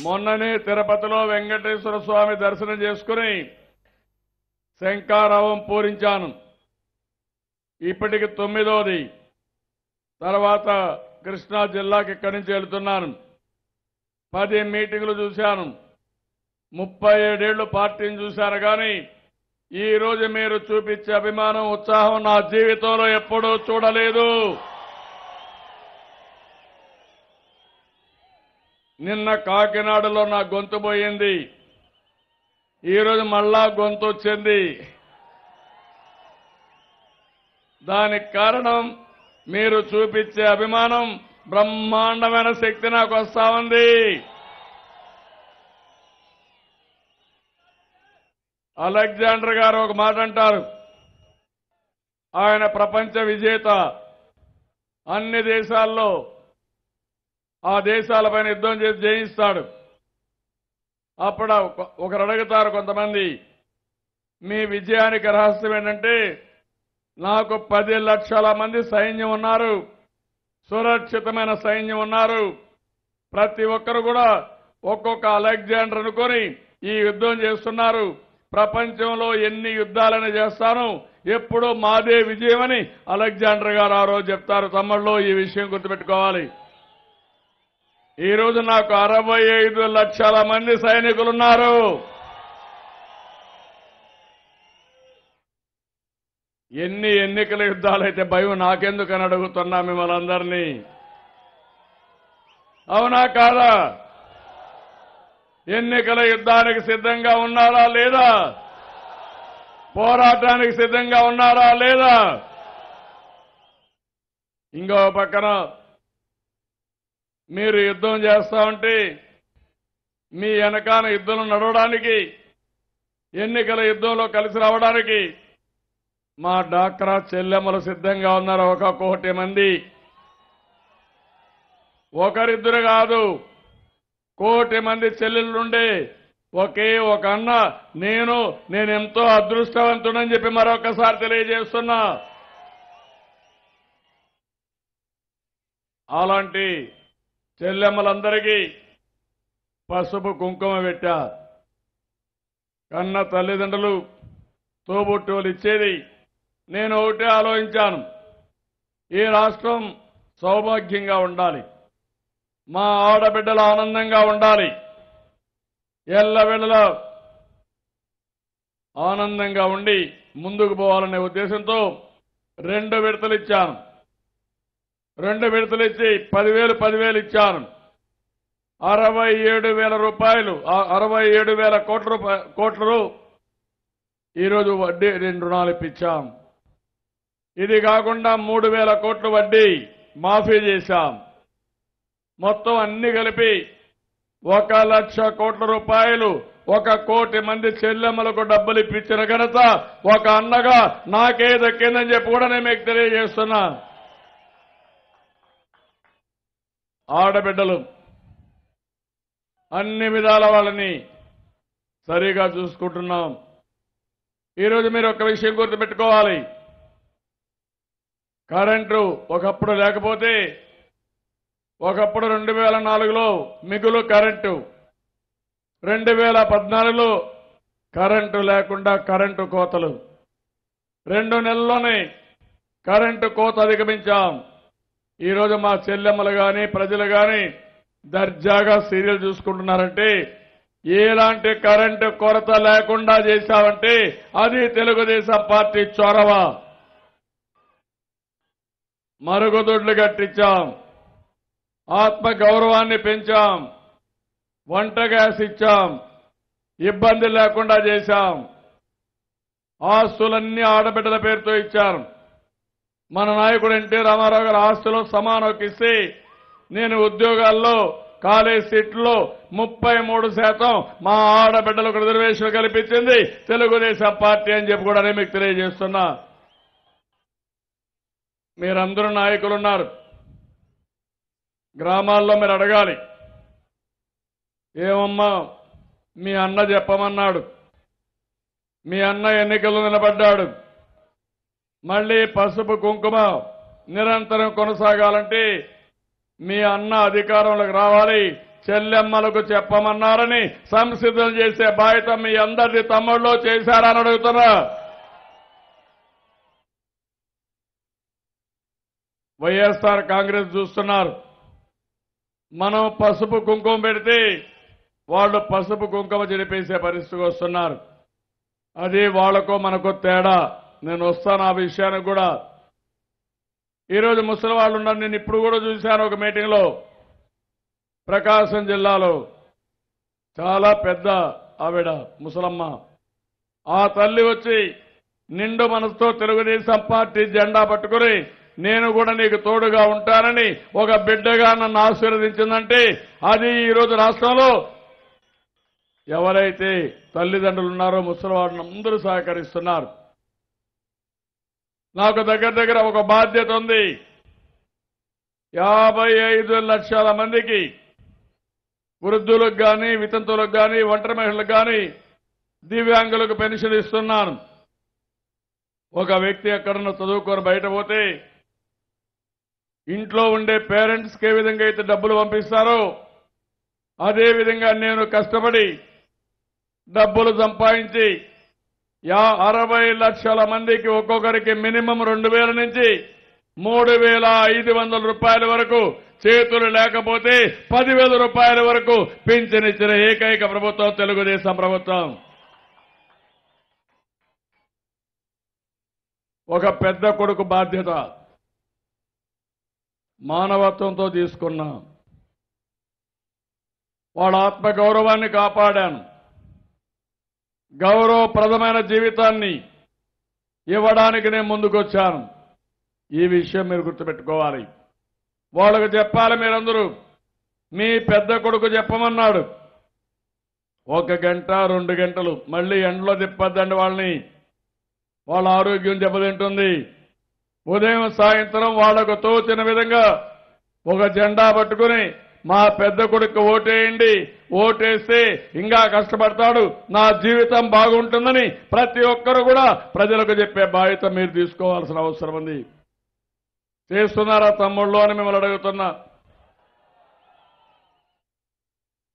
మొన్ననే తిరుపతిలో వెంకటేశ్వర స్వామి దర్శనం చేసుకుని శంఖారావం పూరించాను. ఇప్పటికి 9వది. తర్వాత కృష్ణా జిల్లాకి ఇక్కడి నుంచి వెళ్తున్నాను. 10 మీటింగులు చూశాను. 37 ఏళ్లు పార్టీని చూశాను. కానీ ఈ రోజు మీరు చూపించే అభిమానం, ఉత్సాహం నా జీవితంలో ఎప్పుడూ చూడలేదు. నిన్న కాకినాడలో నా గొంతు పోయింది. ఈరోజు మళ్ళా గొంతు వచ్చింది. దానికి కారణం మీరు చూపించే అభిమానం. బ్రహ్మాండమైన శక్తి నాకు వస్తా ఉంది. అలెగ్జాండర్ గారు ఒక మాట అంటారు. ఆయన ప్రపంచ విజేత. అన్ని దేశాల్లో ఆ దేశాలపైన యుద్ధం చేసి జయిస్తాడు. అప్పుడు ఒకరు అడుగుతారు కొంతమంది, మీ విజయానికి రహస్యం ఏంటంటే, నాకు 10 లక్షల మంది సైన్యం ఉన్నారు, సురక్షితమైన సైన్యం ఉన్నారు. ప్రతి ఒక్కరు కూడా ఒక్కొక్క అలెగ్జాండర్ అనుకొని ఈ యుద్ధం చేస్తున్నారు. ప్రపంచంలో ఎన్ని యుద్ధాలను చేస్తాను, ఎప్పుడూ మాదే విజయమని అలెగ్జాండర్ గారు ఆ రోజు చెప్తారు. తమ్ముళ్ళు, ఈ విషయం గుర్తుపెట్టుకోవాలి. ఈ రోజు నాకు 65 లక్షల మంది సైనికులున్నారు. ఎన్ని ఎన్నికల యుద్ధాలైతే భయం నాకెందుకని అడుగుతున్నా మిమ్మల్ని అందరినీ. అవునా కాదా? ఎన్నికల యుద్ధానికి సిద్ధంగా ఉన్నారా లేదా? పోరాటానికి సిద్ధంగా ఉన్నారా లేదా? ఇంకో పక్కన మీరు యుద్ధం చేస్తా ఉంటే మీ వెనకాల యుద్ధం నడవడానికి, ఎన్నికల యుద్ధంలో కలిసి రావడానికి మా డాక్రా చెల్లెమ్మలు సిద్ధంగా ఉన్నారు. 1 కోటి మంది. ఒకరిద్దరు కాదు, 1 కోటి మంది చెల్లెళ్ళుండే ఒకే ఒక అన్న. నేనెంతో అదృష్టవంతుడని చెప్పి మరొకసారి తెలియజేస్తున్నా. అలాంటి చెల్లెమ్మలందరికీ పసుపు కుంకుమ పెట్టా. కన్న తల్లిదండ్రులు, తోబుట్టువులు ఇచ్చేది. నేను ఒకటే ఆలోచించాను, ఈ రాష్ట్రం సౌభాగ్యంగా ఉండాలి, మా ఆడబిడ్డలు ఆనందంగా ఉండాలి, ఎల్లవేళలా ఆనందంగా ఉండి ముందుకు పోవాలనే ఉద్దేశంతో 2 విడతలు ఇచ్చాను. 2 విడతలు ఇచ్చి 10,000 ఇచ్చాను. 67,000 రూపాయలు, 67,000 కోట్లు ఈరోజు వడ్డీ రుణాలు ఇప్పించాం. ఇది కాకుండా 3,000 కోట్లు వడ్డీ మాఫీ చేశాం. మొత్తం అన్ని కలిపి 1,00,000 కోట్ల రూపాయలు 1 కోటి మంది చెల్లెమ్మలకు డబ్బులు ఇప్పించిన ఘనత ఒక అన్నగా నాకే దక్కిందని చెప్పి కూడా నేను మీకు తెలియజేస్తున్నా. ఆడబిడ్డలు అన్ని విధాల వాళ్ళని సరిగా చూసుకుంటున్నాం. ఈరోజు మీరు ఒక విషయం గుర్తుపెట్టుకోవాలి. కరెంటు ఒకప్పుడు లేకపోతే, ఒకప్పుడు 2004లో మిగులు కరెంటు, 2014లో కరెంటు లేకుండా కరెంటు కోతలు, 2 నెలల్లోనే కరెంటు కోత అధిగమించాం. ఈరోజు మా చెల్లెమ్మలు కానీ ప్రజలు కానీ దర్జాగా సీరియల్ చూసుకుంటున్నారంటే, ఎలాంటి కరెంటు కొరత లేకుండా చేశామంటే అది తెలుగుదేశం పార్టీ చొరవ. మరుగుదొడ్లు కట్టించాం, ఆత్మ గౌరవాన్ని పెంచాం, వంట గ్యాస్ ఇచ్చాం, ఇబ్బంది లేకుండా చేశాం. ఆస్తులన్నీ ఆడబిడ్డల పేరుతో ఇచ్చారు. మన నాయకుడు ఎన్టీ రామారావు గారు ఆస్తులో సమానం ఇస్తే, నేను ఉద్యోగాల్లో కాలేజ్ సీట్లో 33% మా ఆడబిడ్డలకు రిజర్వేషన్ కల్పించింది తెలుగుదేశం పార్టీ అని చెప్పి కూడా మీకు తెలియజేస్తున్నా. మీరందరూ నాయకులున్నారు. గ్రామాల్లో మీరు అడగాలి, ఏమమ్మా మీ అన్న చెప్పమన్నాడు, మీ అన్న ఎన్నికల్లో నిలబడ్డాడు, మళ్ళీ పసుపు కుంకుమ నిరంతరం కొనసాగాలంటే మీ అన్న అధికారంలోకి రావాలి, చెల్లెమ్మలకు చెప్పమన్నారని సంసిద్ధం చేసే బాధ్యత మీ అందరిది తమ్ముళ్ళు చేశారని అడుగుతున్నా. వైఎస్ఆర్ కాంగ్రెస్ చూస్తున్నారు. మనం పసుపు కుంకుమ పెడితే వాళ్ళు పసుపు కుంకుమ జరిపేసే పరిస్థితికి వస్తున్నారు. అది వాళ్లకు మనకు తేడా. నేను వస్తాను ఆ విషయానికి కూడా. ఈరోజు ముసలి వాళ్ళు ఉన్నారు. నేను ఇప్పుడు కూడా చూశాను ఒక మీటింగ్లో. ప్రకాశం జిల్లాలో చాలా పెద్ద ఆవిడ ముసలమ్మ. ఆ తల్లి వచ్చి నిండు మనసుతో తెలుగుదేశం పార్టీ జెండా పట్టుకుని నేను కూడా నీకు తోడుగా ఉంటానని ఒక బిడ్డగా నన్ను ఆశీర్వదించిందంటే అది ఈరోజు రాష్ట్రంలో ఎవరైతే తల్లిదండ్రులు ఉన్నారో ముసలివాళ్ళని అందరూ సహకరిస్తున్నారు. నాకు దగ్గర ఒక బాధ్యత ఉంది. 55 లక్షల మందికి వృద్ధులకు కానీ, వితంతువులకు కానీ, ఒంటరి మహిళలకు కానీ, దివ్యాంగులకు పెన్షన్ ఇస్తున్నాను. ఒక వ్యక్తి ఎక్కడన్నా చదువుకొని బయట పోతే ఇంట్లో ఉండే పేరెంట్స్కి ఏ విధంగా అయితే డబ్బులు పంపిస్తారో అదే విధంగా నేను కష్టపడి డబ్బులు సంపాదించి 60 లక్షల మందికి ఒక్కొక్కరికి మినిమం 2000 నుంచి 3500 రూపాయల వరకు, చేతులు లేకపోతే 10,000 రూపాయల వరకు పింఛన్ ఇచ్చిన ఏకైక ప్రభుత్వం తెలుగుదేశం ప్రభుత్వం. ఒక పెద్ద కొడుకు బాధ్యత మానవత్వంతో తీసుకున్నా. వాళ్ళ ఆత్మగౌరవాన్ని కాపాడాను. గౌరవప్రదమైన జీవితాన్ని ఇవ్వడానికి నేను ముందుకొచ్చాను. ఈ విషయం మీరు గుర్తుపెట్టుకోవాలి. వాళ్ళకు చెప్పాలి మీరందరూ. మీ పెద్ద కొడుకు చెప్పమన్నాడు. 1 గంట 2 గంటలు మళ్ళీ ఎండలో తిప్పద్దండి వాళ్ళని. వాళ్ళ ఆరోగ్యం దెబ్బతింటుంది. ఉదయం సాయంత్రం వాళ్లకు తోచిన విధంగా ఒక జెండా పట్టుకుని మా పెద్ద కొడుకు ఓటేయండి, ఓటేస్తే ఇంకా కష్టపడతాడు, నా జీవితం బాగుంటుందని ప్రతి ఒక్కరు కూడా ప్రజలకు చెప్పే బాధ్యత మీరు తీసుకోవాల్సిన అవసరం ఉంది. చేస్తున్నారా తమ్ముళ్ళు అని మిమ్మల్ని అడుగుతున్నా.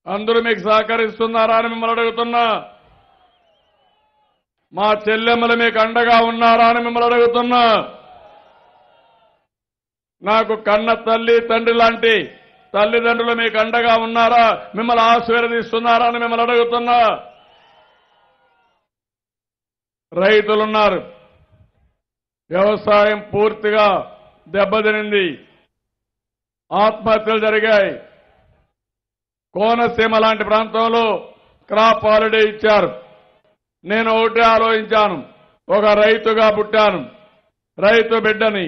అందరూ మీకు సహకరిస్తున్నారా అని మిమ్మల్ని అడుగుతున్నా. మా చెల్లెమ్మలు మీకు అండగా ఉన్నారా అని మిమ్మల్ని అడుగుతున్నా. నాకు కన్న తల్లి తండ్రి లాంటి తల్లిదండ్రులు మీకు అండగా ఉన్నారా, మిమ్మల్ని ఆశీర్వదిస్తున్నారా అని మిమ్మల్ని అడుగుతున్నా. రైతులున్నారు. వ్యవసాయం పూర్తిగా దెబ్బతినింది. ఆత్మహత్యలు జరిగాయి. కోనసీమ లాంటి ప్రాంతంలో క్రాప్ హాలిడే ఇచ్చారు. నేను ఒకటే ఆలోచించాను. ఒక రైతుగా పుట్టాను, రైతు బిడ్డని.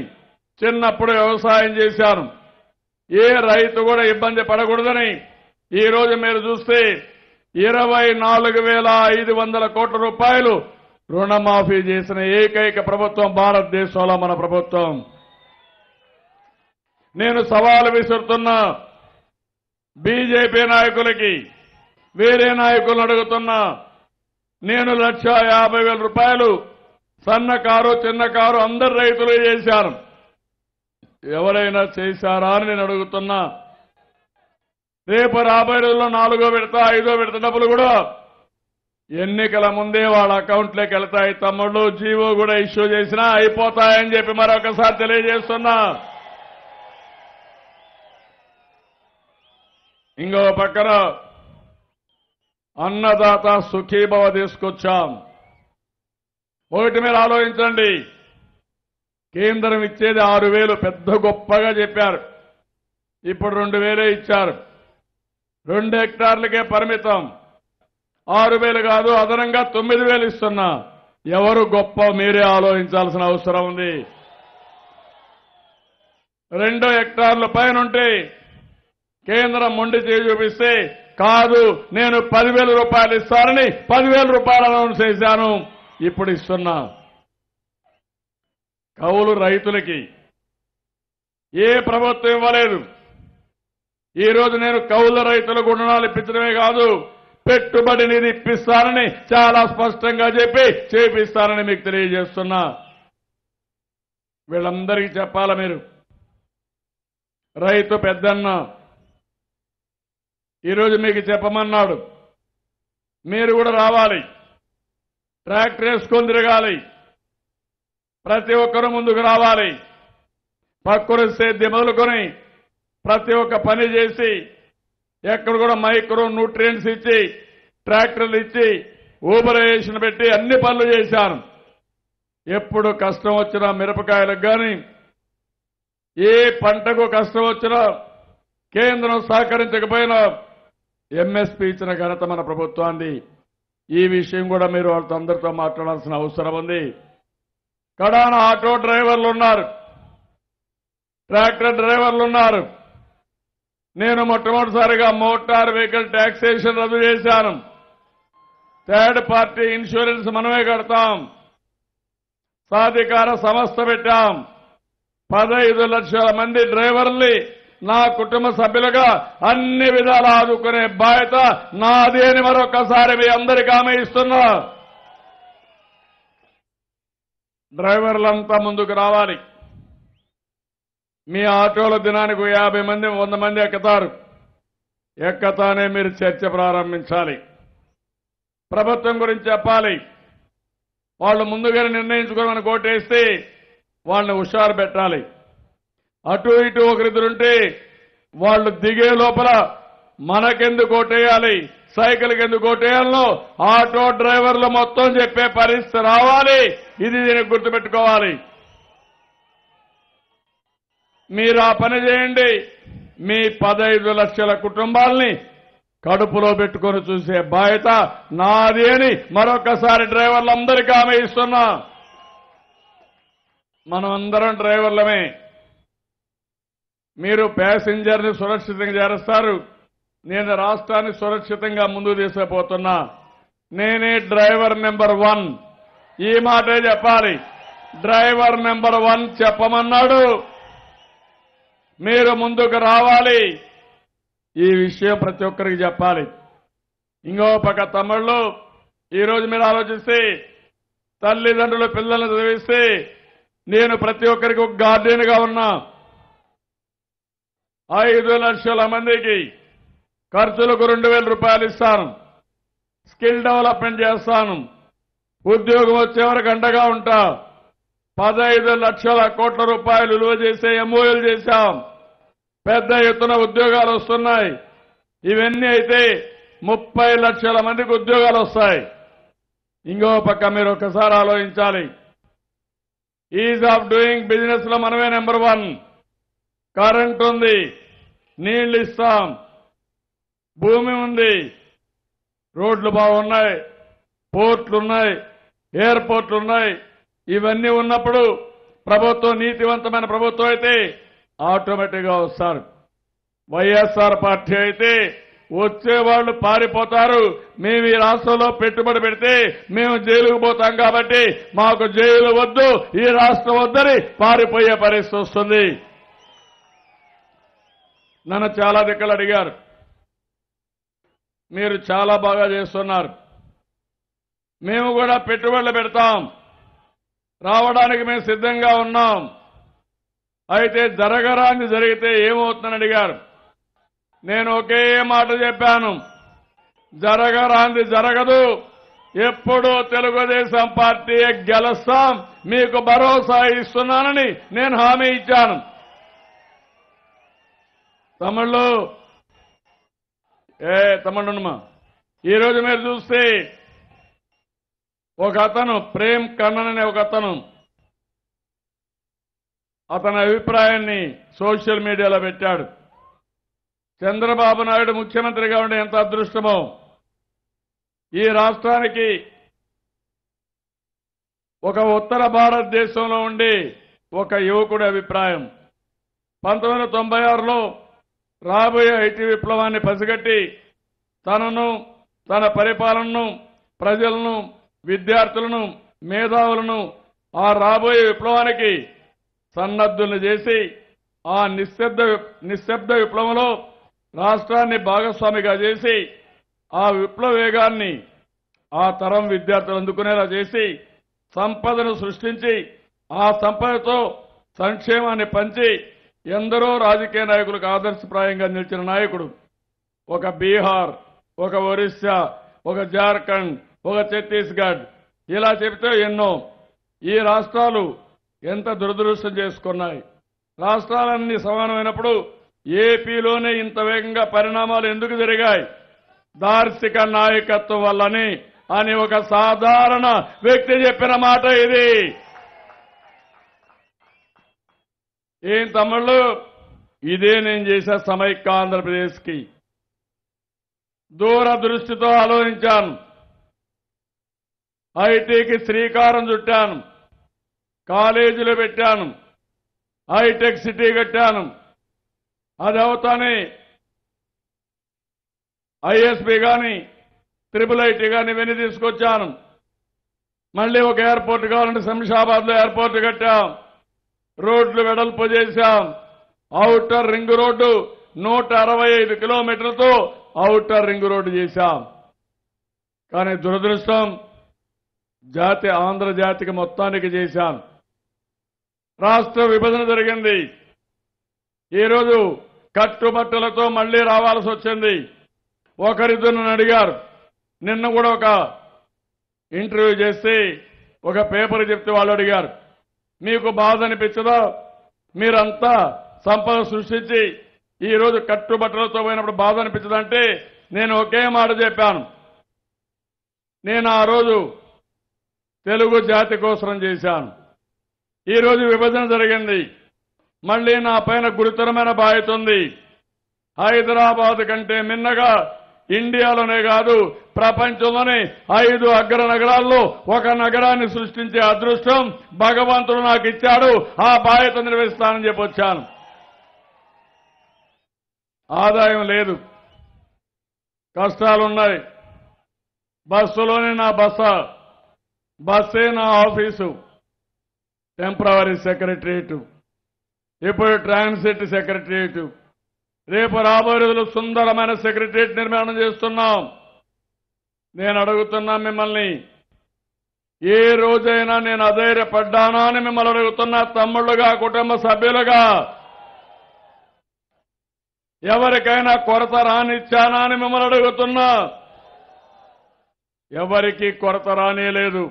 చిన్నప్పుడు వ్యవసాయం చేశాను. ఏ రైతు కూడా ఇబ్బంది పడకూడదని ఈరోజు మీరు చూస్తే 24,500 కోట్ల రూపాయలు రుణమాఫీ చేసిన ఏకైక ప్రభుత్వం భారతదేశంలో మన ప్రభుత్వం. నేను సవాలు విసురుతున్నా బీజేపీ నాయకులకి, వేరే నాయకులను అడుగుతున్నా. నేను 1,50,000 రూపాయలు సన్నకారు చిన్నకారు అందరు రైతులు చేశాను. ఎవరైనా చేశారా అని నేను అడుగుతున్నా. రేపు రాబోయే రోజుల్లో 4వ విడత 5వ విడత డబ్బులు కూడా ఎన్నికల ముందే వాళ్ళ అకౌంట్లోకి వెళ్తాయి. తమ్ముళ్ళు జీవో కూడా ఇష్యూ చేసినా అయిపోతాయని చెప్పి మరొకసారి తెలియజేస్తున్నా. ఇంకో పక్కన అన్నదాత సుఖీభవ తీసుకొచ్చాం. ఒకటి మీరు ఆలోచించండి. కేంద్రం ఇచ్చేది 6,000 పెద్ద గొప్పగా చెప్పారు. ఇప్పుడు 2,000 ఇచ్చారు. 2 హెక్టార్లకే పరిమితం. 6,000 కాదు, అదనంగా 9,000 ఇస్తున్నా. ఎవరు గొప్ప మీరే ఆలోచించాల్సిన అవసరం ఉంది. 2 హెక్టార్ల పైన ఉంటే కేంద్రం మొండి చేయి చూపిస్తే కాదు నేను 10,000 రూపాయలు ఇస్తానని 10,000 రూపాయలు అనౌన్స్ చేశాను. ఇప్పుడు ఇస్తున్నా. కౌలు రైతులకి ఏ ప్రభుత్వం ఇవ్వలేదు. ఈ రోజు నేను కౌలు రైతులకు రుణాలు ఇప్పించడమే కాదు, పెట్టుబడి నిధి ఇప్పిస్తానని చాలా స్పష్టంగా చెప్పి చేపిస్తానని మీకు తెలియజేస్తున్నా. వీళ్ళందరికీ చెప్పాల మీరు. రైతు పెద్దన్న ఈరోజు మీకు చెప్పమన్నాడు. మీరు కూడా రావాలి, ట్రాక్టర్ వేసుకొని తిరగాలి, ప్రతి ఒక్కరూ ముందుకు రావాలి. పక్కన సేద్యం మొదలుకొని ప్రతి ఒక్క పని చేసి ఎక్కడ కూడా మైక్రో న్యూట్రియంట్స్ ఇచ్చి ట్రాక్టర్లు ఇచ్చి ఊబరేషన్ పెట్టి అన్ని పనులు చేశాను. ఎప్పుడు కష్టం వచ్చినా మిరపకాయలకు కానీ ఏ పంటకు కష్టం వచ్చినా కేంద్రం సహకరించకపోయినా ఎంఎస్పీ ఇచ్చిన ఘనత మన ప్రభుత్వాన్ని. ఈ విషయం కూడా మీరు వాళ్ళతో అందరితో మాట్లాడాల్సిన అవసరం ఉంది. కడాన ఆటో డ్రైవర్లు ఉన్నారు, ట్రాక్టర్ డ్రైవర్లు ఉన్నారు. నేను మొట్టమొదటిసారిగా మోటార్ వెహికల్ ట్యాక్సేషన్ రద్దు చేశాను. థర్డ్ పార్టీ ఇన్సూరెన్స్ మనమే కడతాం. సాధికార సంస్థ పెట్టాం. 15 లక్షల మంది డ్రైవర్ల్ని నా కుటుంబ సభ్యులుగా అన్ని విధాలు ఆదుకునే బాధ్యత నాది అని మరొకసారి మీ అందరికీ హామీ ఇస్తున్నా. డ్రైవర్లంతా ముందుకు రావాలి. మీ ఆటోల దినానికి 50 మంది 100 మంది ఎక్కుతారు. ఎక్కతానే మీరు చర్చ ప్రారంభించాలి. ప్రభుత్వం గురించి చెప్పాలి. వాళ్ళు ముందుగానే నిర్ణయించుకోమని కోటేస్తే వాళ్ళని హుషారు పెట్టాలి. అటు ఇటు ఒకరిద్దరుంటే వాళ్ళు దిగే లోపల మనకెందుకు ఓటేయాలి, సైకిల్కి ఎందుకు ఓటేయాలనో ఆటో డ్రైవర్లు మొత్తం చెప్పే పరిస్థితి రావాలి. ఇది దీనికి గుర్తుపెట్టుకోవాలి. మీరు ఆ పని చేయండి. మీ 15 లక్షల కుటుంబాలని కడుపులో పెట్టుకొని చూసే బాధ్యత నాది అని మరొకసారి డ్రైవర్లందరికీ హామీ ఇస్తున్నా. మనం అందరం డ్రైవర్లమే. మీరు ప్యాసింజర్ని సురక్షితంగా చేరుస్తారు. నేను రాష్ట్రాన్ని సురక్షితంగా ముందుకు తీసుకుపోతున్నా. నేనే డ్రైవర్ నెంబర్ 1. ఈ మాటే చెప్పాలి. డ్రైవర్ నెంబర్ 1 చెప్పమన్నాడు. మీరు ముందుకు రావాలి. ఈ విషయం ప్రతి ఒక్కరికి చెప్పాలి. ఇంకో పక్క తమ్ముళ్ళు, ఈరోజు మీరు ఆలోచిస్తే తల్లిదండ్రులు పిల్లలను చదివిస్తే నేను ప్రతి ఒక్కరికి ఒక గార్డియన్గా ఉన్నా. 5 లక్షల మందికి ఖర్చులకు 2,000 రూపాయలు ఇస్తాను. స్కిల్ డెవలప్మెంట్ చేస్తాను. ఉద్యోగం వచ్చే వరకు అండగా ఉంటా. 15 లక్షల కోట్ల రూపాయలు విలువ చేసే ఎంఓఎల్ చేశాం. పెద్ద ఎత్తున ఉద్యోగాలు వస్తున్నాయి. ఇవన్నీ అయితే 30 లక్షల మందికి ఉద్యోగాలు వస్తాయి. ఇంకో పక్క మీరు ఒకసారి ఆలోచించాలి. ఈజ్ ఆఫ్ డూయింగ్ బిజినెస్ లో మనమే నెంబర్ 1. కరెంట్ ఉంది, నీళ్లు ఇస్తాం, భూమి ఉంది, రోడ్లు బాగున్నాయి, పోర్ట్లు ఉన్నాయి, ఎయిర్పోర్ట్లు ఉన్నాయి. ఇవన్నీ ఉన్నప్పుడు ప్రభుత్వం నీతివంతమైన ప్రభుత్వం అయితే ఆటోమేటిక్గా వస్తారు. వైఎస్ఆర్ పార్టీ అయితే వచ్చేవాళ్లు పారిపోతారు. మేము ఈ రాష్ట్రంలో పెట్టుబడి పెడితే మేము జైలుకు పోతాం కాబట్టి మాకు జైలు వద్దు, ఈ రాష్ట్రం వద్దని పారిపోయే పరిస్థితి వస్తుంది. నన్ను చాలా దిక్కలు అడిగారు. మీరు చాలా బాగా చేస్తున్నారు, మేము కూడా పెట్టుబడులు పెడతాం, రావడానికి మేము సిద్ధంగా ఉన్నాం. అయితే జరగరాంది జరిగితే ఏమవుతుందని అడిగారు. నేను ఒకే మాట చెప్పాను, జరగరాంది జరగదు. ఎప్పుడూ తెలుగుదేశం పార్టీ గెలుస్తాం, మీకు భరోసా ఇస్తున్నానని నేను హామీ ఇచ్చాను. తమిళ్ళు తమిళమ్మా, ఈరోజు మీరు చూస్తే ఒక అతను ప్రేమ్ కన్నన్ అనే ఒక అతని అభిప్రాయాన్ని సోషల్ మీడియాలో పెట్టాడు. చంద్రబాబు నాయుడు ముఖ్యమంత్రిగా ఉండే ఎంత అదృష్టమో. ఈ రాష్ట్రానికి ఒక ఉత్తర భారతదేశంలో ఉండి ఒక యువకుడి అభిప్రాయం 1996లో రాబోయే ఐటీ విప్లవాన్ని పసిగట్టి తనను, తన పరిపాలనను, ప్రజలను, విద్యార్థులను, మేధావులను ఆ రాబోయే విప్లవానికి సన్నద్ధులను చేసి ఆ నిశ్శబ్ద విప్లవంలో రాష్ట్రాన్ని భాగస్వామిగా చేసి ఆ విప్లవ వేగాన్ని ఆ తరం విద్యార్థులు అందుకునేలా చేసి సంపదను సృష్టించి ఆ సంపదతో సంక్షేమాన్ని పంచి ఎందరో రాజకీయ నాయకులకు ఆదర్శప్రాయంగా నిలిచిన నాయకుడు. ఒక బీహార్, ఒక ఒరిస్సా, ఒక జార్ఖండ్, ఒక ఛత్తీస్గఢ్ ఇలా చెబితే ఎన్నో. ఈ రాష్ట్రాలు ఎంత దురదృష్టం చేసుకున్నాయి. రాష్ట్రాలన్నీ సమానమైనప్పుడు ఏపీలోనే ఇంత వేగంగా పరిణామాలు ఎందుకు జరిగాయి? దార్శిక నాయకత్వం వల్లని అని ఒక సాధారణ వ్యక్తి చెప్పిన మాట ఇది. ఏం తమ్ముళ్ళు, ఇదే నేను చేసే సమైక్య ఆంధ్రప్రదేశ్కి దూరదృష్టితో ఆలోచించాను. ఐటీకి శ్రీకారం చుట్టాను, కాలేజీలు పెట్టాను, హైటెక్ సిటీ కట్టాను. అది అవుతానే ఐఎస్బి కానీ ట్రిపుల్ ఐటీ కానీ ఇవన్నీ తీసుకొచ్చాను. మళ్ళీ ఒక ఎయిర్పోర్ట్ కావాలంటే శంషాబాద్లో ఎయిర్పోర్ట్ కట్టాం, రోడ్లు వెడల్పు చేశాం. ఔటర్ రింగ్ రోడ్డు 165 కిలోమీటర్లతో ఔటర్ రింగ్ రోడ్డు చేశాం. కానీ దురదృష్టం, ఆంధ్ర జాతికి మొత్తానికి చేశాం. రాష్ట్ర విభజన జరిగింది. ఈరోజు కట్టుబట్టలతో మళ్లీ రావాల్సి వచ్చింది. ఒకరిద్దరు నన్ను అడిగారు. నిన్న కూడా ఒక ఇంటర్వ్యూ చేసి ఒక పేపర్ చెప్తే వాళ్ళు అడిగారు, మీకు బాధ అనిపించదా? మీరంతా సంపద సృష్టించి ఈరోజు కట్టుబట్టలతో పోయినప్పుడు బాధ అనిపించదంటే నేను ఒకే మాట చెప్పాను. నేను ఆ రోజు తెలుగు జాతి కోసం చేశాను. ఈరోజు విభజన జరిగింది. మళ్లీ నా పైన గురుతరమైన బాధ్యత ఉంది. హైదరాబాద్ కంటే మిన్నగా ఇండియాలోనే కాదు ప్రపంచంలోనే 5 అగ్ర నగరాల్లో ఒక నగరాన్ని సృష్టించే అదృష్టం భగవంతుడు నాకు ఇచ్చాడు. ఆ బాధ్యత నిర్వహిస్తానని చెప్పి వచ్చాను. ఆదాయం లేదు, కష్టాలున్నాయి. బస్సులోనే నా బస్సే నా ఆఫీసు, టెంపరవరీ సెక్రటరియట్, ఇప్పుడు ట్రాన్సిట్ సెక్రటరియట్, రేపు రాబోయే రోజులు సుందరమైన సెక్రటరియట్ నిర్మాణం చేస్తున్నాం. నేను అడుగుతున్నా మిమ్మల్ని, ఏ రోజైనా నేను అధైర్యపడ్డానా అని మిమ్మల్ని అడుగుతున్నా. తమ్ముళ్ళుగా, కుటుంబ సభ్యులుగా ఎవరికైనా కొరత రానిచ్చానా అని మిమ్మల్ని అడుగుతున్నా. ఎవరికి కొరత రానేలేదు.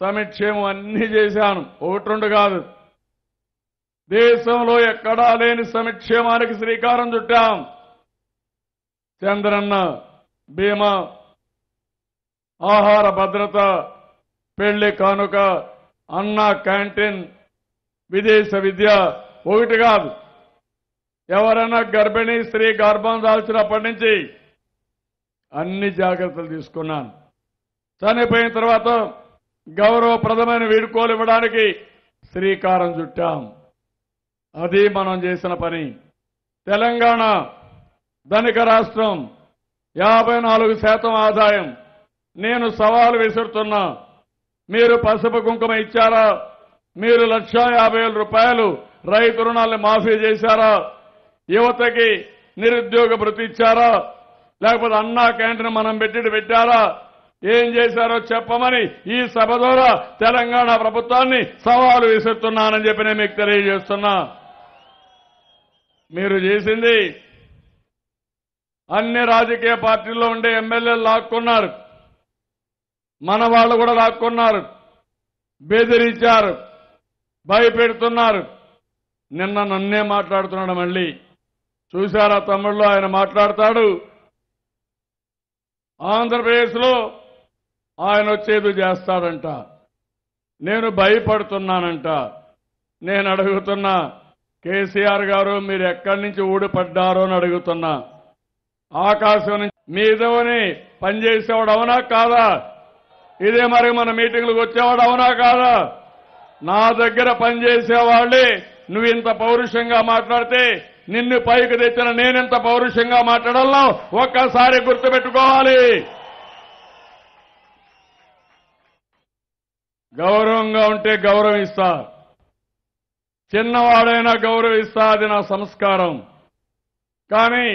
సంక్షేమం అన్ని చేశాను, 1-2 కాదు. దేశంలో ఎక్కడా లేని సంక్షేమానికి శ్రీకారం చుట్టాం. చంద్రన్న బీమా, ఆహార భద్రత, పెళ్లి కానుక, అన్న క్యాంటీన్, విదేశ విద్య, 1 కాదు. ఎవరైనా గర్భిణీ స్త్రీ గర్భం దాల్చినప్పటి నుంచి అన్ని జాగ్రత్తలు తీసుకున్నాను. చనిపోయిన తర్వాత గౌరవప్రదమైన వీడ్కోలు ఇవ్వడానికి శ్రీకారం చుట్టాం. అది మనం చేసిన పని. తెలంగాణ ధనిక రాష్ట్రం, 54% ఆదాయం. నేను సవాలు విసురుతున్నా. మీరు పసుపు కుంకుమ ఇచ్చారా? మీరు 1,50,000 రూపాయలు రైతు రుణాలను మాఫీ చేశారా? యువతకి నిరుద్యోగ భృతి ఇచ్చారా? లేకపోతే అన్నా క్యాంటీన్ మనం పెట్టారా? ఏం చేశారో చెప్పమని ఈ సభ ద్వారా తెలంగాణ ప్రభుత్వాన్ని సవాలు విసురుతున్నానని చెప్పి నేను మీకు తెలియజేస్తున్నా. మీరు చేసింది అన్ని రాజకీయ పార్టీల్లో ఉండే ఎమ్మెల్యేలు లాక్కున్నారు, మన వాళ్ళు కూడా లాక్కున్నారు, బెదిరించారు, భయపెడుతున్నారు. నిన్న నన్నే మాట్లాడుతున్నాడు. మళ్ళీ చూశారా తమ్ముళ్ళు, ఆయన మాట్లాడతాడు. ఆంధ్రప్రదేశ్లో ఆయన వచ్చేది చేస్తాడంట. నేను భయపడుతున్నానంట. నేను అడుగుతున్నా, కేసీఆర్ గారు మీరు ఎక్కడి నుంచి ఊడిపడ్డారో అని అడుగుతున్నా. ఆకాశం నుంచి మీదవని పనిచేసేవాడు అవునా కాదా? ఇదే మరి మన మీటింగ్లకు వచ్చేవాడు అవునా కాదా? నా దగ్గర పనిచేసేవాళ్ళే నువ్వు ఇంత పౌరుషంగా మాట్లాడితే నిన్ను పైకి తెచ్చిన నేనెంత పౌరుషంగా మాట్లాడాలో ఒక్కసారి గుర్తుపెట్టుకోవాలి. గౌరవంగా ఉంటే గౌరవిస్తా, చిన్నవాడైనా గౌరవిస్తా, అది నా సంస్కారం. కానీ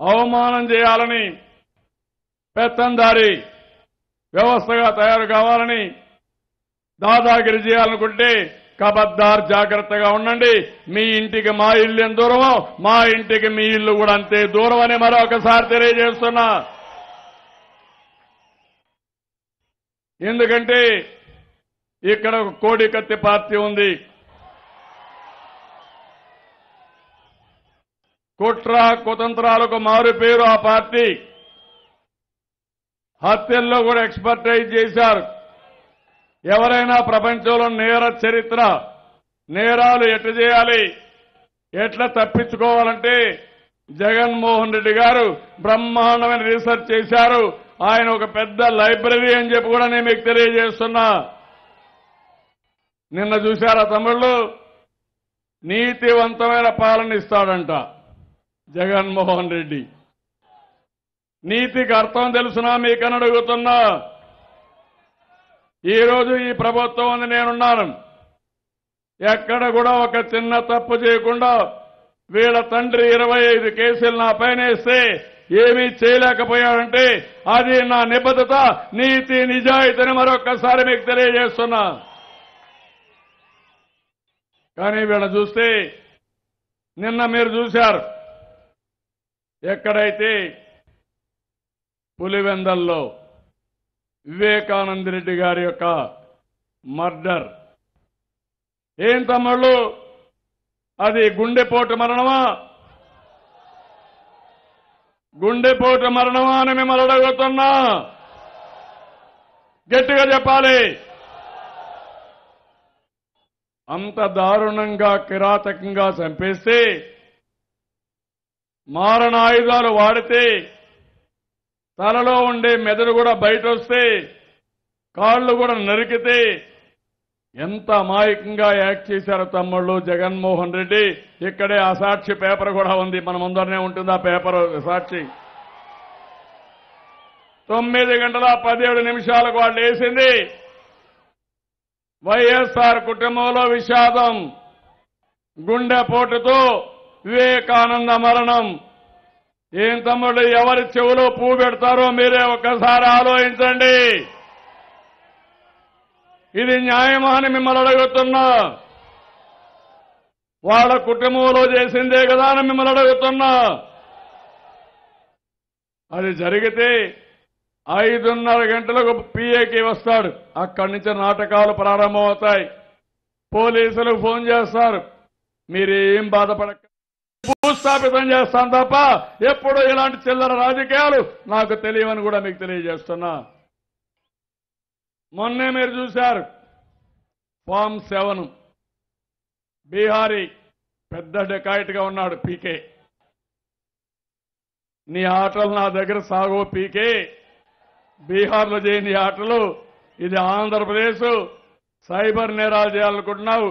అవమానం చేయాలని, పెత్తందారి వ్యవస్థగా తయారు కావాలని, దాదాగిరి చేయాలనుకుంటే కబద్దార్ జాగ్రత్తగా ఉండండి. మీ ఇంటికి మా ఇల్లు ఎంత దూరమో మా ఇంటికి మీ ఇల్లు కూడా అంతే దూరం అని మరొకసారి తెలియజేస్తున్నా. ఎందుకంటే ఇక్కడ ఒక కోడికత్తి పార్టీ ఉంది. కుట్ర కుతంత్రాలకు మారు పేరు ఆ పార్టీ. హత్యల్లో కూడా ఎక్స్పర్టైజ్ చేశారు. ఎవరైనా ప్రపంచంలో నేర చరిత్ర, నేరాలు ఎట్లా చేయాలి, ఎట్లా తప్పించుకోవాలంటే జగన్మోహన్ రెడ్డి గారు బ్రహ్మాండమైన రీసెర్చ్ చేశారు. ఆయన ఒక పెద్ద లైబ్రరీ అని చెప్పి కూడా నేను మీకు తెలియజేస్తున్నా. నిన్న చూశారా తమ్ముళ్ళు, నీతివంతమైన పాలన ఇస్తాడంట జగన్మోహన్ రెడ్డి. నీతికి అర్థం తెలుసునా మీకని అడుగుతున్నా. ఈరోజు ఈ ప్రభుత్వం అని నేనున్నాను. ఎక్కడ కూడా ఒక చిన్న తప్పు చేయకుండా వీళ్ళ తండ్రి 25 కేసులు నా పైన వేస్తే ఏమీ చేయలేకపోయాడంటే అది నా నిబద్ధత, నీతి, నిజాయితీని మరొక్కసారి మీకు తెలియజేస్తున్నా. కానీ వీళ్ళ చూస్తే నిన్న మీరు చూశారు, ఎక్కడైతే పులివెందల్లో వివేకానంద రెడ్డి గారి యొక్క మర్డర్. ఏం తమ్ముళ్ళు, అది గుండెపోటు మరణమా? గుండెపోటు మరణమా అని మిమ్మల్ని అడుగుతున్నా. గట్టిగా చెప్పాలి. అంత దారుణంగా కిరాతకంగా చంపేస్తే, మారణ ఆయుధాలు వాడితే, తలలో ఉండే మెదడు కూడా బయట వస్తే, కాళ్ళు కూడా నరికితే ఎంత అమాయకంగా యాక్ట్ చేశారు తమ్ముళ్ళు జగన్మోహన్ రెడ్డి. ఇక్కడే ఆ సాక్షి పేపర్ కూడా ఉంది, మన ముందరనే ఉంటుంది ఆ పేపర్ సాక్షి. 9 గంటల 17 నిమిషాలకు వాళ్ళు వేసింది. వైఎస్ఆర్ కుటుంబంలో విషాదం, గుండెపోటుతో వివేకానంద మరణం. ఏం తమ్ముళ్ళు, ఎవరి చెవులో పువ్వు పెడతారో మీరే ఒక్కసారి ఆలోచించండి. ఇది న్యాయమా అని మిమ్మల్ని అడుగుతున్నా. వాళ్ళ కుటుంబంలో చేసిందే కదా అని మిమ్మల్ని అడుగుతున్నా. అది జరిగితే 5:30 గంటలకు పిఏకి వస్తాడు. అక్కడి నుంచి నాటకాలు ప్రారంభమవుతాయి. పోలీసులు ఫోన్ చేస్తారు, మీరేం బాధపడక, భూస్థాపితం చేస్తాను తప్ప ఎప్పుడు ఇలాంటి చిల్లర రాజకీయాలు నాకు తెలియవని కూడా మీకు తెలియజేస్తున్నా. మొన్నే మీరు చూశారు ఫామ్ 7 బీహారీ పెద్ద డెకాయిట్గా ఉన్నాడు పీకే. నీ ఆటలు నా దగ్గర సాగో పీకే, బీహార్లో చేయని ఆటలు. ఇది ఆంధ్రప్రదేశ్. సైబర్ నేరాలు చేయాలనుకుంటున్నావు.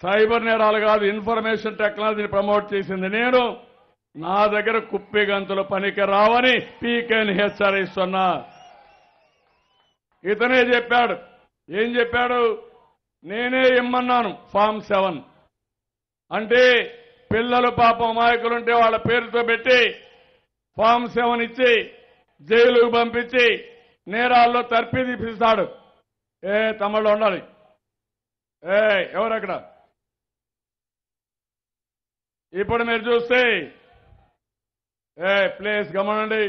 సైబర్ నేరాలు కాదు, ఇన్ఫర్మేషన్ టెక్నాలజీని ప్రమోట్ చేసింది నేను. నా దగ్గర కుప్పి గంతులు పనికి రావని పీకేని హెచ్చరిస్తున్నా. ఇతనే చెప్పాడు. ఏం చెప్పాడు? నేనే ఇమ్మన్నాను ఫామ్ 7 అంటే పిల్లలు పాపం అమాయకులుంటే వాళ్ళ పేరుతో పెట్టి ఫామ్ 7 ఇచ్చి జైలుకు పంపించి నేరాల్లో తర్పీ తీపిస్తాడు. తమ్ముళ్ళు ఉండాలి. ఎవరక్కడ? ఇప్పుడు మీరు చూస్తే ప్లేస్ గమనండి.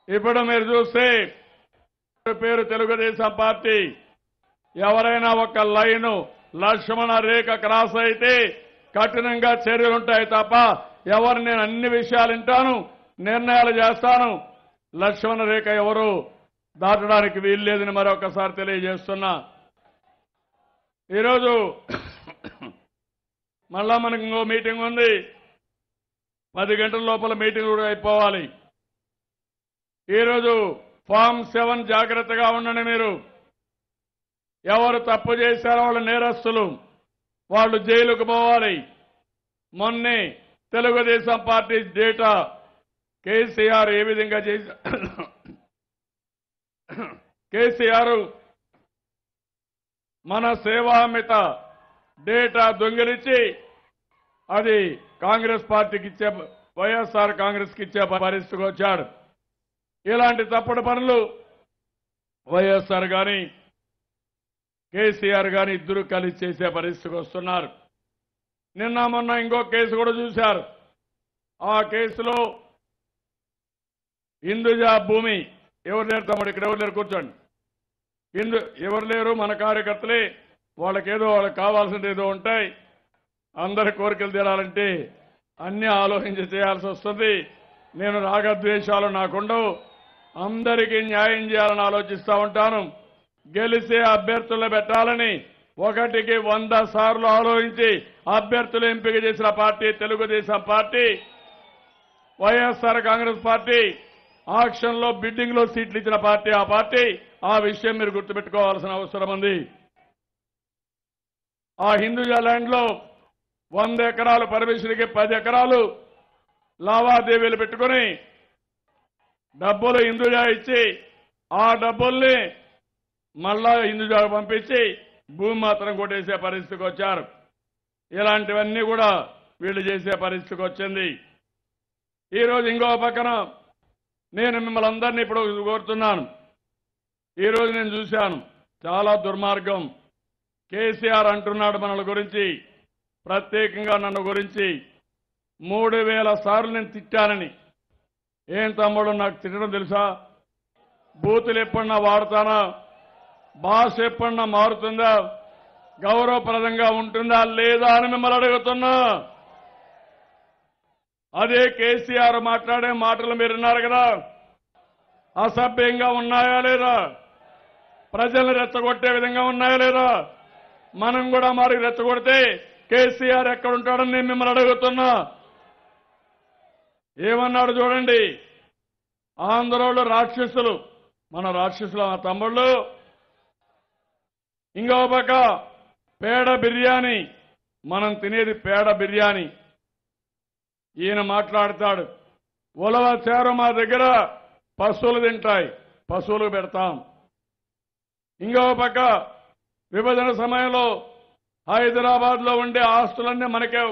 ఇప్పుడు మీరు చూస్తే పేరు తెలుగుదేశం పార్టీ. ఎవరైనా ఒక లైను లక్ష్మణ రేఖ క్రాస్ అయితే కఠినంగా చర్యలుంటాయి తప్ప ఎవరు, నేను అన్ని విషయాలు వింటాను, నిర్ణయాలు చేస్తాను. లక్ష్మణ రేఖ ఎవరు దాటడానికి వీల్లేదని మరొకసారి తెలియజేస్తున్నా. ఈరోజు మళ్ళా మనకు ఇంకో మీటింగ్ ఉంది. 10 గంటల లోపల మీటింగ్ కూడా అయిపోవాలి. ఈరోజు ఫామ్ 7 జాగ్రత్తగా ఉండండి. మీరు ఎవరు తప్పు చేశారో వాళ్ళు నేరస్తులు, వాళ్ళు జైలుకు పోవాలి. మొన్నే తెలుగుదేశం పార్టీ డేటా కేసీఆర్ ఏ విధంగా చేశారు? కేసీఆర్ మన సేవామిత డేటా దొంగిలించి అది కాంగ్రెస్ పార్టీకి ఇచ్చే, వైఎస్ఆర్ కాంగ్రెస్కి ఇచ్చే పరిస్థితికి వచ్చాడు. ఇలాంటి తప్పుడు పనులు వైఎస్ఆర్ కానీ కేసీఆర్ గాని ఇద్దరు కలిసి చేసే పరిస్థితికి వస్తున్నారు. నిన్న మొన్న ఇంకో కేసు కూడా చూశారు. ఆ కేసులో హిందూజా భూమి ఎవరు లేరు తమ్ముడు, ఇక్కడ ఎవరు లేరు, కూర్చోండి. ఎవరు లేరు, మన కార్యకర్తలే. వాళ్ళకేదో వాళ్ళకి కావాల్సింది ఏదో ఉంటాయి. అందరి కోరికలు తీరాలంటే అన్ని ఆలోచించి చేయాల్సి వస్తుంది. నేను రాగద్వేషాలు నాకుండవు. అందరికీ న్యాయం చేయాలని ఆలోచిస్తూ ఉంటాను. గెలిచే అభ్యర్థులు పెట్టాలని 1కి 100 సార్లు ఆలోచించి అభ్యర్థులు ఎంపిక చేసిన party Telugu Desam party. YSR Congress party ఆక్షన్లో బిడ్డింగ్ లో సీట్లు ఇచ్చిన పార్టీ ఆ పార్టీ. ఆ విషయం మీరు గుర్తుపెట్టుకోవాల్సిన అవసరం ఉంది. ఆ హిందూజా ల్యాండ్ లో 100 ఎకరాలు పర్మిషన్కి 10 ఎకరాలు లావాదేవీలు పెట్టుకుని డబ్బులు హిందూజా ఇచ్చి ఆ డబ్బుల్ని మళ్ళా హిందూజాకు పంపించి భూమి మాత్రం కొట్టేసే పరిస్థితికి వచ్చారు. ఇలాంటివన్నీ కూడా వీళ్ళు చేసే పరిస్థితికి వచ్చింది. ఈరోజు ఇంకో పక్కన నేను మిమ్మల్ని అందరినీ ఇప్పుడు కోరుతున్నాను. ఈరోజు నేను చూశాను, చాలా దుర్మార్గం. కేసీఆర్ అంటున్నాడు మనల గురించి, ప్రత్యేకంగా నన్ను గురించి 3000 సార్లు నేను తిట్టానని. ఏం తమ్ముడు నాకు తిట్టడం తెలుసా? బూతులు ఎప్పుడన్నా వాడతానా? భాష ఎప్పుడన్నా మారుతుందా? గౌరవప్రదంగా ఉంటుందా లేదా అని మిమ్మల్ని అడుగుతున్నా. అదే కేసీఆర్ మాట్లాడే మాటలు మీరు విన్నారు కదా, అసభ్యంగా ఉన్నాయా లేదా? ప్రజలను రెచ్చగొట్టే విధంగా ఉన్నాయా లేదా? మనం కూడా మరి రెచ్చగొడితే కేసీఆర్ ఎక్కడుంటాడని నేను మిమ్మల్ని అడుగుతున్నా. ఏమన్నాడు చూడండి, ఆంధ్రోళ్ళు రాక్షసులు, మన రాక్షసులు ఆ తమ్ముళ్ళు. ఇంకో పక్క పేడ బిర్యానీ, మనం తినేది పేడ బిర్యానీ. ఈయన మాట్లాడతాడు, ఉలవ చేరు మా దగ్గర పశువులు తింటాయి, పశువులు పెడతాం. ఇంకో పక్క విభజన సమయంలో హైదరాబాద్ లో ఉండే ఆస్తులన్నీ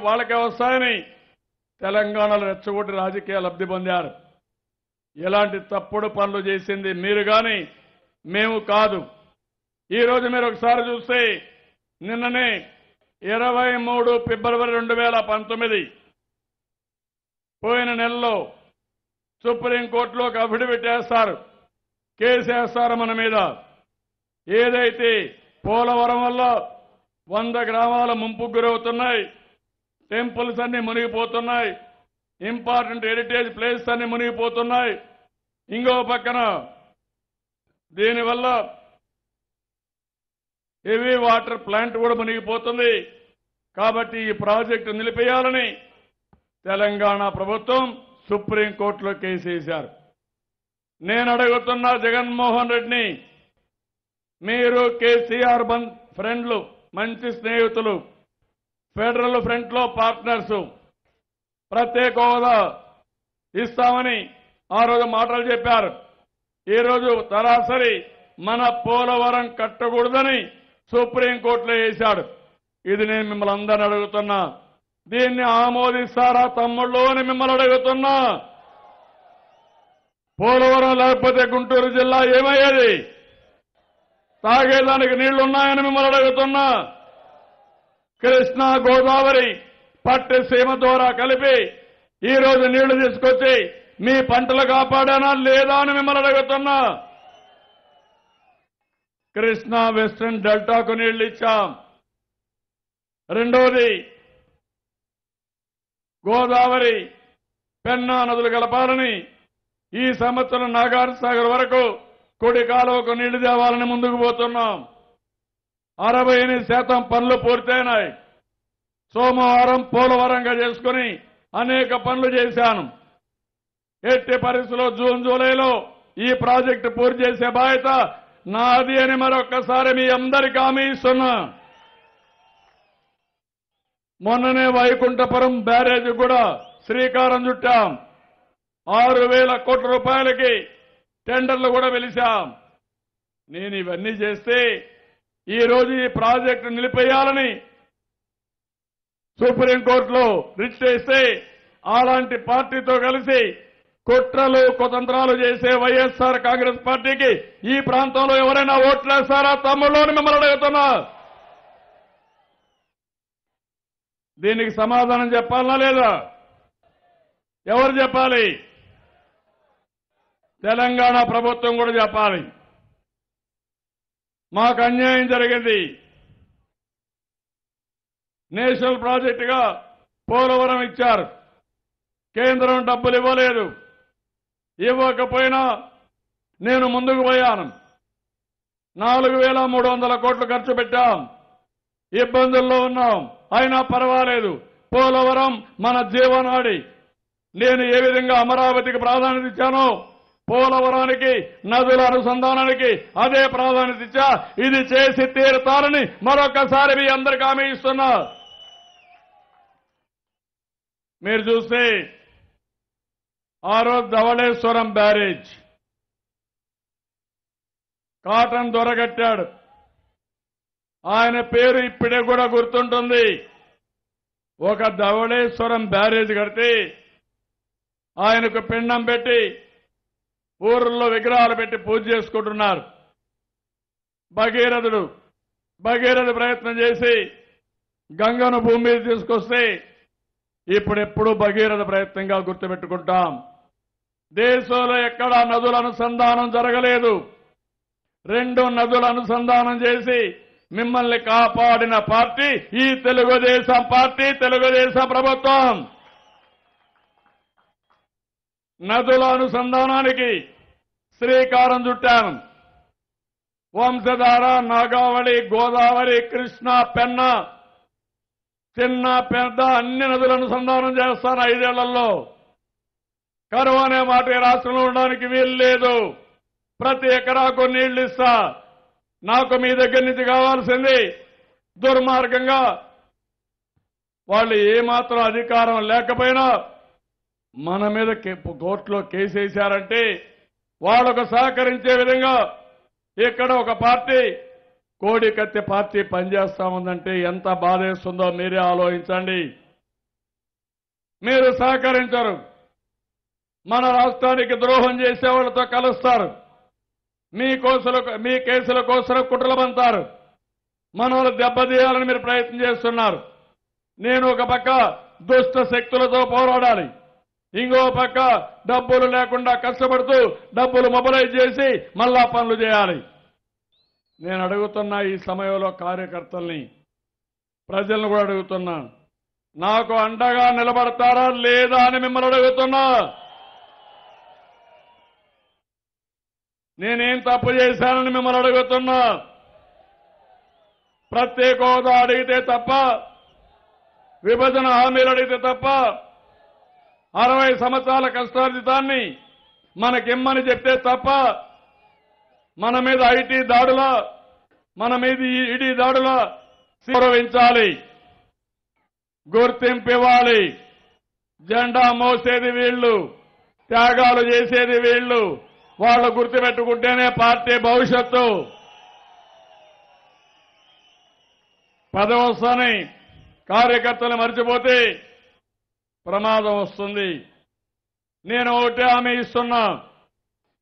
వాళ్ళకే వస్తాయని తెలంగాణలో రెచ్చగొట్టి రాజకీయ లబ్ధి పొందారు. ఇలాంటి తప్పుడు పనులు చేసింది మీరు గాని మేము కాదు. ఈరోజు మీరు ఒకసారి చూస్తే నిన్ననే 23 ఫిబ్రవరి 2019 పోయిన నెలలో సుప్రీంకోర్టులో ఒక అఫిడవిట్ వేస్తారు, కేసు వేస్తారు మన మీద. ఏదైతే పోలవరం వల్ల 100 గ్రామాల ముంపుకు గురవుతున్నాయి, టెంపుల్స్ అన్ని మునిగిపోతున్నాయి, ఇంపార్టెంట్ హెరిటేజ్ ప్లేస్ అన్ని మునిగిపోతున్నాయి. ఇంకో పక్కన దీనివల్ల హెవీ వాటర్ ప్లాంట్ కూడా మునిగిపోతుంది. కాబట్టి ఈ ప్రాజెక్టు నిలిపేయాలని తెలంగాణ ప్రభుత్వం సుప్రీంకోర్టులో కేసు వేశారు. నేను అడుగుతున్నా జగన్మోహన్ రెడ్డిని, మీరు కేసీఆర్ ఫ్రెండ్లు, మంచి స్నేహితులు, ఫెడరల్ ఫ్రంట్ లో పార్ట్నర్స్, ప్రత్యేక హోదా ఇస్తామని ఆ రోజు మాటలు చెప్పారు. ఈ రోజు సరాసరి మన పోలవరం కట్టకూడదని సుప్రీంకోర్టులో వేశాడు. ఇది నేను మిమ్మల్ని అందరిని అడుగుతున్నా, దీన్ని ఆమోదిస్తారా తమ్ముళ్ళు అని మిమ్మల్ని అడుగుతున్నా. పోలవరం లేకపోతే గుంటూరు జిల్లా ఏమయ్యేది? తాగేదానికి నీళ్లున్నాయని మిమ్మల్ని అడుగుతున్నా. కృష్ణా గోదావరి పట్టిసీమ ద్వారా కలిపి ఈ రోజు నీళ్లు తీసుకొచ్చి మీ పంటలు కాపాడానా లేదా అని మిమ్మల్ని అడుగుతున్నా. కృష్ణా వెస్ట్రన్ డెల్టాకు నీళ్లు ఇచ్చాం. రెండోది గోదావరి పెన్నా నదులు కలపాలని ఈ సంవత్సరం నాగార్జున సాగర్ వరకు కుడి కాలువకు నీళ్లు తేవాలని ముందుకు పోతున్నాం. 68% పనులు పూర్తయినాయి. సోమవారం పోలవరంగా చేసుకుని అనేక పనులు చేశాను. ఎట్టి పరిస్థితుల్లో జూన్ జూలైలో ఈ ప్రాజెక్టు పూర్తి చేసే బాధ్యత నాది అని మరొక్కసారి మీ అందరికీ హామీ ఇస్తున్నా. మొన్ననే వైకుంఠపురం బ్యారేజ్ కూడా శ్రీకారం చుట్టాం. 6,000 కోట్ల రూపాయలకి టెండర్లు కూడా పిలిచాం. నేను ఇవన్నీ చేస్తే ఈ రోజు ఈ ప్రాజెక్టు నిలిపేయాలని సుప్రీంకోర్టులో రిట్ చేస్తే అలాంటి పార్టీతో కలిసి కుట్రలు కుతంత్రాలు చేసే వైఎస్ఆర్ కాంగ్రెస్ పార్టీకి ఈ ప్రాంతంలో ఎవరైనా ఓట్లేస్తారా తమ్ముళ్ళని మిమ్మల్ని అడుగుతున్నా. దీనికి సమాధానం చెప్పాలనా లేదా? ఎవరు చెప్పాలి? తెలంగాణ ప్రభుత్వం కూడా చెప్పాలి. మాకు అన్యాయం జరిగింది. నేషనల్ ప్రాజెక్టుగా పోలవరం ఇచ్చారు. కేంద్రం డబ్బులు ఇవ్వలేదు. ఇవ్వకపోయినా నేను ముందుకు పోయాను. 4,300 కోట్లు ఖర్చు పెట్టాం. ఇబ్బందుల్లో ఉన్నాం. అయినా పర్వాలేదు. పోలవరం మన జీవనాడి. నేను ఏ విధంగా అమరావతికి ప్రాధాన్యత ఇచ్చానో పోలవరానికి నదుల అనుసంధానానికి అదే ప్రాధాన్యత ఇచ్చా. ఇది చేసి తీరుతారని మరొకసారి మీ అందరికీ హామీ ఇస్తున్నా. మీరు చూస్తే ఆ రోజు ధవళేశ్వరం బ్యారేజ్ కాటన్ దొరగట్టాడు. ఆయన పేరు ఇప్పుడే కూడా గుర్తుంటుంది. ఒక ధవళేశ్వరం బ్యారేజ్ కడితే ఆయనకు పిండం పెట్టి ఊర్లలో విగ్రహాలు పెట్టి పూజ చేసుకుంటున్నారు. భగీరథ ప్రయత్నం చేసి గంగను భూమి మీద తీసుకొస్తే ఇప్పుడెప్పుడు భగీరథ ప్రయత్నంగా గుర్తుపెట్టుకుంటాం. దేశంలో ఎక్కడా నదుల అనుసంధానం జరగలేదు. 2 నదుల అనుసంధానం చేసి మిమ్మల్ని కాపాడిన పార్టీ ఈ తెలుగుదేశం పార్టీ, తెలుగుదేశం ప్రభుత్వం. నదుల అనుసంధానానికి శ్రీకారం చుట్టాను. వంశధార, నాగావళి, గోదావరి, కృష్ణ, పెన్న, చిన్న పెద్ద అన్ని నదుల అనుసంధానం చేస్తాను 5 ఏళ్లలో. కరువు అనే మాట ఈ రాష్ట్రంలో ఉండడానికి వీలు లేదు. ప్రతి ఎకరాకు నీళ్లు ఇస్తా. నాకు మీ దగ్గర నుంచి కావాల్సింది దుర్మార్గంగా వాళ్ళు ఏమాత్రం అధికారం లేకపోయినా మన మీద కోర్టులో కేసు వేశారంటే వాళ్ళకు సహకరించే విధంగా ఇక్కడ ఒక పార్టీ కోడికత్తి పార్టీ పనిచేస్తా ఉందంటే ఎంత బాధేస్తుందో మీరే ఆలోచించండి. మీరు సహకరించరు. మన రాష్ట్రానికి ద్రోహం చేసే వాళ్ళతో కలుస్తారు. మీ కేసుల కోసం కుట్రలు పంతారు. మన వాళ్ళు దెబ్బతీయాలని మీరు ప్రయత్నం చేస్తున్నారు. నేను ఒక పక్క దుష్ట శక్తులతో పోరాడాలి, ఇంకో పక్క డబ్బులు లేకుండా కష్టపడుతూ డబ్బులు మొబలైజ్ చేసి మళ్ళా పనులు చేయాలి. నేను అడుగుతున్నా ఈ సమయంలో కార్యకర్తల్ని, ప్రజలను కూడా అడుగుతున్నా, నాకు అండగా నిలబడతారా లేదా అని మిమ్మల్ని అడుగుతున్నా. నేనేం తప్పు చేశానని మిమ్మల్ని అడుగుతున్నా. ప్రత్యేక హోదా అడిగితే తప్ప, విభజన హామీలు అడిగితే తప్ప, 60 సంవత్సరాల కష్టార్జితాన్ని మనకిమ్మని చెప్తే తప్ప, మన మీద ఐటీ దాడుల, మన మీద ఈడీ దాడుల గౌరవించాలి, గుర్తింపు ఇవ్వాలి. జెండా మోసేది వీళ్ళు, త్యాగాలు చేసేది వీళ్ళు. వాళ్ళు గుర్తుపెట్టుకుంటేనే పార్టీ భవిష్యత్తు. పదవస్థాని కార్యకర్తలు మర్చిపోతే ప్రమాదం వస్తుంది. నేను ఒకటే హామీ ఇస్తున్నా.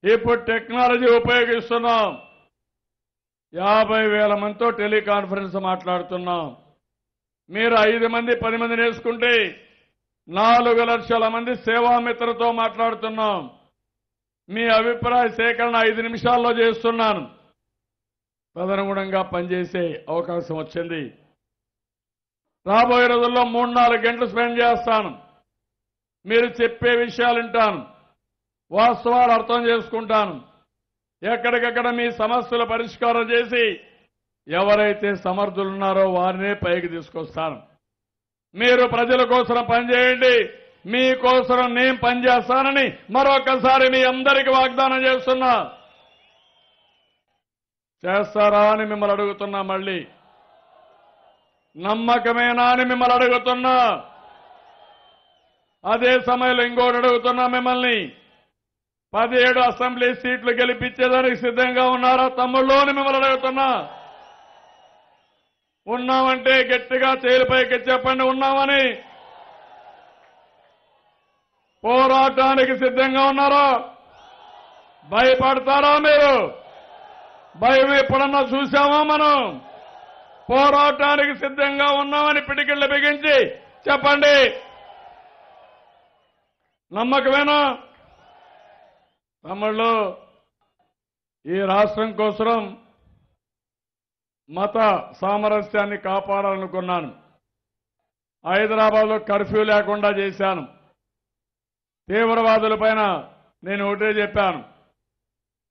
ఇప్పుడు టెక్నాలజీ ఉపయోగిస్తున్నాం. 50,000 మందితో టెలికాన్ఫరెన్స్ మాట్లాడుతున్నాం. మీరు 5 మంది 10 మందిని వేసుకుంటే 4 లక్షల మంది సేవామిత్రతో మాట్లాడుతున్నాం. మీ అభిప్రాయ సేకరణ 5 నిమిషాల్లో చేస్తున్నాను. తదనుగుణంగా పనిచేసే అవకాశం వచ్చింది. రాబోయే రోజుల్లో 3-4 గంటలు స్పెండ్ చేస్తాను. మీరు చెప్పే విషయాలు వింటాను, వాస్తవాలు అర్థం చేసుకుంటాను. ఎక్కడికక్కడ మీ సమస్యల పరిష్కారం చేసి ఎవరైతే సమర్థులున్నారో వారినే పైకి తీసుకొస్తాను. మీరు ప్రజల కోసం పనిచేయండి, మీకోసం నేను పనిచేస్తానని మరొకసారి మీ అందరికీ వాగ్దానం చేస్తున్నా. చేస్తారా అని మిమ్మల్ని అడుగుతున్నా. మళ్ళీ నమ్మకమేనా అని మిమ్మల్ని అడుగుతున్నా. అదే సమయంలో ఇంకోటి అడుగుతున్నా మిమ్మల్ని, 17 అసెంబ్లీ సీట్లు గెలిపించేదానికి సిద్ధంగా ఉన్నారా తమ్ముళ్ళు అని మిమ్మల్ని అడుగుతున్నా. ఉన్నామంటే గట్టిగా చేలిపైకి చెప్పండి ఉన్నామని. పోరాటానికి సిద్ధంగా ఉన్నారా? భయపడతారా మీరు? భయం ఎప్పుడన్నా చూసామా మనం? పోరాటానికి సిద్ధంగా ఉన్నామని పిడికిళ్ళు బిగించి చెప్పండి. నమ్మకమేనా? తమ్ముళ్ళు, ఈ రాష్ట్రం కోసం మత సామరస్యాన్ని కాపాడాలనుకున్నాను. హైదరాబాద్లో కర్ఫ్యూ లేకుండా చేశాను. తీవ్రవాదులపైన నేను ఒకటే చెప్పాను,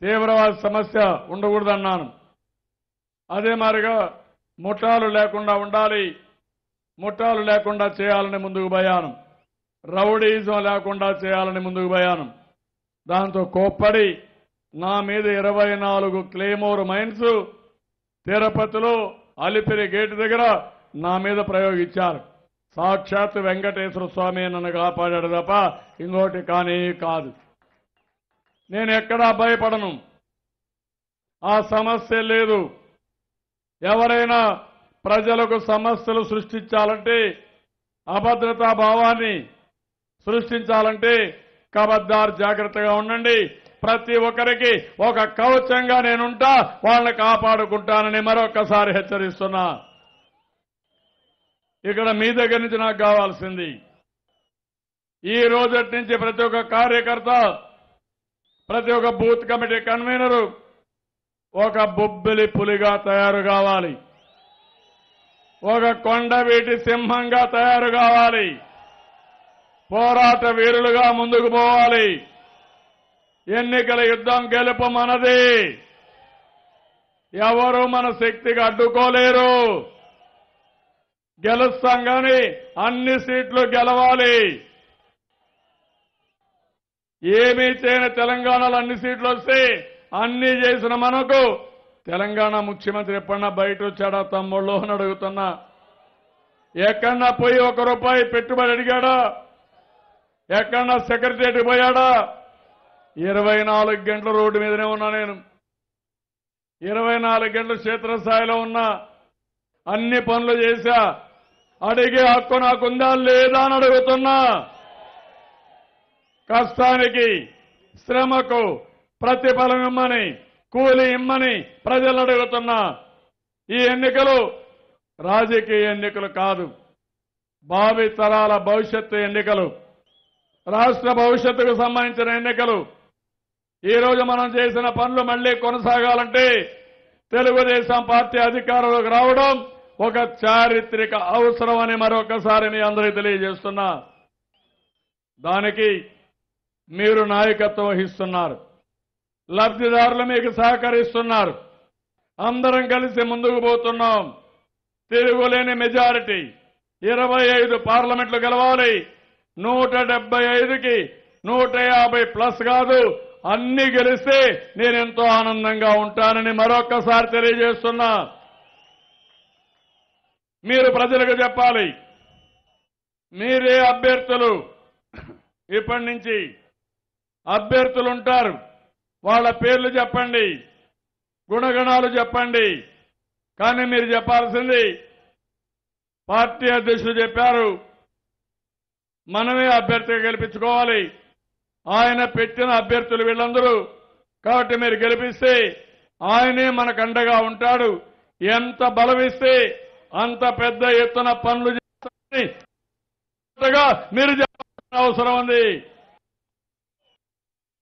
తీవ్రవాద సమస్య ఉండకూడదన్నాను. అదే మాదిరిగా ముఠాలు లేకుండా ఉండాలి, ముఠాలు లేకుండా చేయాలని ముందుకు పోయాను. రౌడీజం లేకుండా చేయాలని ముందుకు పోయాను. దాంతో కోప్పడి నా మీద 24 క్లేమోర్ మైన్స్ తిరుపతిలో అలిపిరి గేటు దగ్గర నా మీద ప్రయోగించారు. సాక్షాత్ వెంకటేశ్వర స్వామి నన్ను కాపాడాడు తప్ప ఇంకోటి కానీ కాదు. నేను ఎక్కడా భయపడను. ఆ సమస్య లేదు. ఎవరైనా ప్రజలకు సమస్యలు సృష్టించాలంటే, అభద్రతా భావాన్ని సృష్టించాలంటే ఖబర్దార్ జాగ్రత్తగా ఉండండి. ప్రతి ఒక్కరికి ఒక కవచంగా నేనుంటా, వాళ్ళని కాపాడుకుంటానని మరొకసారి హెచ్చరిస్తున్నా. ఇక్కడ మీ దగ్గర నుంచి నాకు కావాల్సింది, ఈ రోజటి నుంచి ప్రతి ఒక్క కార్యకర్త, ప్రతి ఒక్క బూత్ కమిటీ కన్వీనరు ఒక బొబ్బిలి పులిగా తయారు కావాలి, ఒక కొండవీటి సింహంగా తయారు కావాలి, పోరాట వీరులుగా ముందుకు పోవాలి. ఎన్నికల యుద్ధం గెలుపు మనది. ఎవరు మన శక్తికి అడ్డుకోలేరు. గెలుస్తాం కానీ అన్ని సీట్లు గెలవాలి. ఏమీ చేయని తెలంగాణలో అన్ని సీట్లు వస్తే అన్ని చేసిన మనకు తెలంగాణ ముఖ్యమంత్రి ఎప్పుడన్నా బయట వచ్చాడా తమ్ముళ్ళు అని అడుగుతున్నా. ఎక్కడన్నా పోయి ₹1 పెట్టుబడి అడిగాడా? ఎక్కడన్నా సెక్రటరియట్ పోయాడా? 24 గంటలు రోడ్డు మీదనే ఉన్నా. నేను 24 గంటలు క్షేత్రస్థాయిలో ఉన్నా. అన్ని పనులు చేశా. అడిగే హక్కు నాకుందా లేదా అని అడుగుతున్నా. కష్టానికి శ్రమకు ప్రతిఫలం ఇమ్మని, కూలి ఇమ్మని ప్రజలు అడుగుతున్నా. ఈ ఎన్నికలు రాజకీయ ఎన్నికలు కాదు, భావి తరాల భవిష్యత్తు ఎన్నికలు, రాష్ట్ర భవిష్యత్తుకు సంబంధించిన ఎన్నికలు. ఈ రోజు మనం చేసిన పనులు మళ్లీ కొనసాగాలంటే తెలుగుదేశం పార్టీ అధికారంలోకి రావడం ఒక చారిత్రక అవసరం అని మరొకసారి మీ అందరికీ తెలియజేస్తున్నా. దానికి మీరు నాయకత్వం వహిస్తున్నారు, లబ్ధిదారులు మీకు సహకరిస్తున్నారు. అందరం కలిసి ముందుకు పోతున్నాం. తిరుగులేని మెజారిటీ 25 పార్లమెంట్లు గెలవాలి. 175కి 150+ కాదు, అన్ని గెలిస్తే నేనెంతో ఆనందంగా ఉంటానని మరొక్కసారి తెలియజేస్తున్నా. మీరు ప్రజలకు చెప్పాలి. మీరే అభ్యర్థులు. ఇప్పటి నుంచి అభ్యర్థులు ఉంటారు, వాళ్ళ పేర్లు చెప్పండి, గుణగణాలు చెప్పండి. కానీ మీరు చెప్పాల్సింది, పార్టీ అధ్యక్షులు చెప్పారు, మనమే అభ్యర్థిగా గెలిపించుకోవాలి. ఆయన పెట్టిన అభ్యర్థులు వీళ్ళందరూ. కాబట్టి మీరు గెలిపిస్తే ఆయనే మనకు అండగా ఉంటాడు. ఎంత బలమిస్తే అంత పెద్ద ఎత్తున పనులు చేస్తారని మీరు చెప్పాల్సిన అవసరం ఉంది.